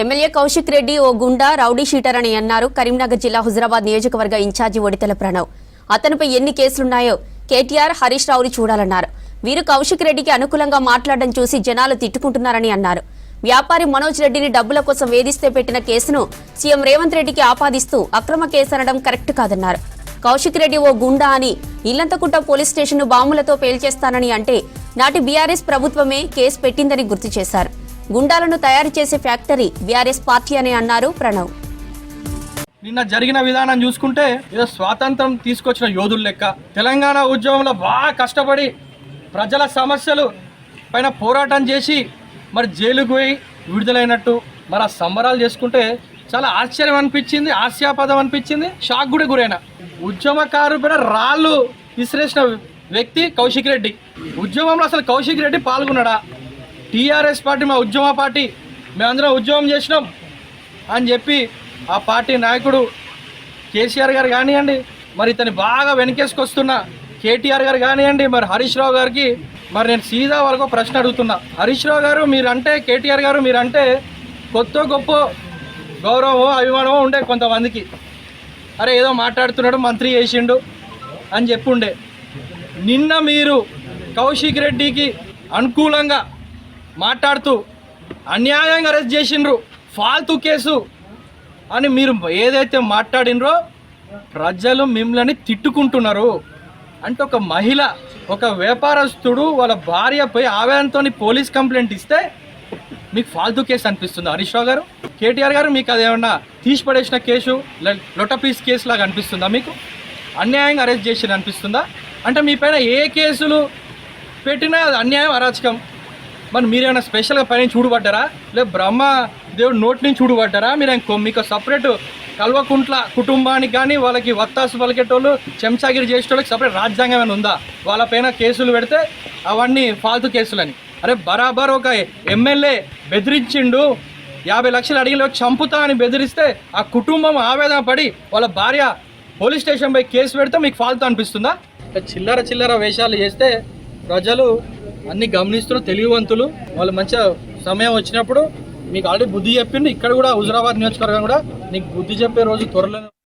MLA Kaushik Reddy ఓ గుండా rowdy sheeter అని అన్నారు కరీంనగర్ జిల్లా హుజరాబాద్ నియోజకవర్గ ఇన్ఛార్జి ఒడితెల ప్రణవ్. అతనిపై ఎన్ని కేసులున్నాయో కేటీఆర్, హరీష్ రావులు చూడాలన్నారు. వీరు కౌశిక్ రెడ్డికి అనుకూలంగా మాట్లాడడం చూసి జనాలు తిట్టుకుంటున్నారని అన్నారు. వ్యాపారి మనోజ్ రెడ్డిని డబ్బుల కోసం వేధిస్తే పెట్టిన కేసును సీఎం రేవంత్ రెడ్డికి ఆపాదిస్తూ అక్రమ కేసు అనడం కరెక్ట్ కాదన్నారు. కౌశిక్ రెడ్డి ఓ గుండా అని ఇల్లంతకుంట పోలీస్ స్టేషన్ను బాంబులతో పేల్చేస్తానని అంటే నాటి బీఆర్ఎస్ ప్రభుత్వమే కేసు పెట్టిందని గుర్తు చేశారు. గుండాలను తయారు చేసే ఫ్యాక్టరీ బీఆర్ఎస్ పార్టీ అని అన్నారు ప్రణవ్. నిన్న జరిగిన విధానం చూసుకుంటే ఏదో స్వాతంత్రం తీసుకొచ్చిన యోధుల లెక్క తెలంగాణ ఉద్యమంలో బాగా కష్టపడి ప్రజల సమస్యలు పైన పోరాటం చేసి మరి జైలుకు పోయి విడుదలైనట్టు మరి ఆ సంబరాలు చేసుకుంటే చాలా ఆశ్చర్యం అనిపించింది, హాస్యాపదం అనిపించింది, షాక్ కూడా గురైన. ఉద్యమకారు పైన రాళ్ళు విసిరేసిన వ్యక్తి కౌశిక్ రెడ్డి. ఉద్యమంలో అసలు కౌశిక్ రెడ్డి పాల్గొన్నాడా? టీఆర్ఎస్ పార్టీ మా ఉద్యమ పార్టీ, మేమందరం ఉద్యమం చేసినాం అని చెప్పి ఆ పార్టీ నాయకుడు కేసీఆర్ గారు కానివ్వండి, మరి ఇతని బాగా వెనకేసుకొస్తున్న కేటీఆర్ గారు కానివ్వండి, మరి హరీష్ రావు గారికి మరి నేను సీదా వాళ్ళకు ప్రశ్న అడుగుతున్నా. హరీష్ రావు గారు మీరంటే, కేటీఆర్ గారు మీరంటే కొత్త గొప్ప గౌరవం అభిమానం ఉండే కొంతమందికి. అరే ఏదో మాట్లాడుతున్నాడు, మంత్రి చేసిండు అని చెప్పుండే. నిన్న మీరు కౌశిక్ రెడ్డికి అనుకూలంగా మాట్లాడుతూ అన్యాయంగా అరెస్ట్ చేసిండ్రు, ఫాల్తూ కేసు అని మీరు ఏదైతే మాట్లాడినరో ప్రజలు మిమ్మల్ని తిట్టుకుంటున్నారు. అంటే ఒక మహిళ, ఒక వ్యాపారస్తుడు వాళ్ళ భార్యపై ఆవేదనతో పోలీస్ కంప్లైంట్ ఇస్తే మీకు ఫాల్తూ కేసు అనిపిస్తుందా హరీష్ రావు గారు? కేటీఆర్ గారు మీకు అదేమన్నా తీసిపడేసిన కేసు, లొటపీస్ కేసు లాగా అనిపిస్తుందా? మీకు అన్యాయంగా అరెస్ట్ చేసి అనిపిస్తుందా? అంటే మీ పైన ఏ కేసులు పెట్టినా అది అన్యాయం, అరాచకం. మరి మీరేమైనా స్పెషల్గా పైన చూడబడ్డారా? లేదు బ్రహ్మ దేవుడు నోటి నుంచి చూడబడ్డారా? మీరు మీకు సపరేట్ కల్వకుంట్ల కుటుంబానికి కానీ వాళ్ళకి వత్తాసు పలికేటోళ్ళు, చెంచాగిరి చేసేటోళ్ళకి సపరేట్ రాజ్యాంగం ఏమైనా ఉందా? వాళ్ళపైన కేసులు పెడితే అవన్నీ ఫాల్తూ కేసులని. అరే బరాబర్ ఒక ఎమ్మెల్యే బెదిరించిండు, 50 లక్షలు అడిగిలో చంపుతా అని బెదిరిస్తే ఆ కుటుంబం ఆవేదన పడి వాళ్ళ భార్య పోలీస్ స్టేషన్ పై కేసు పెడితే మీకు ఫాల్తూ అనిపిస్తుందా? చిల్లర చిల్లర వేషాలు చేస్తే ప్రజలు అన్ని గమనిస్తున్న తెలివివంతులు. వాళ్ళు మంచిగా సమయం వచ్చినప్పుడు మీకు ఆల్రెడీ బుద్ధి చెప్పిండు. ఇక్కడ కూడా హుజరాబాద్ నియోజకవర్గం కూడా నీకు బుద్ధి చెప్పే రోజు త్వరలో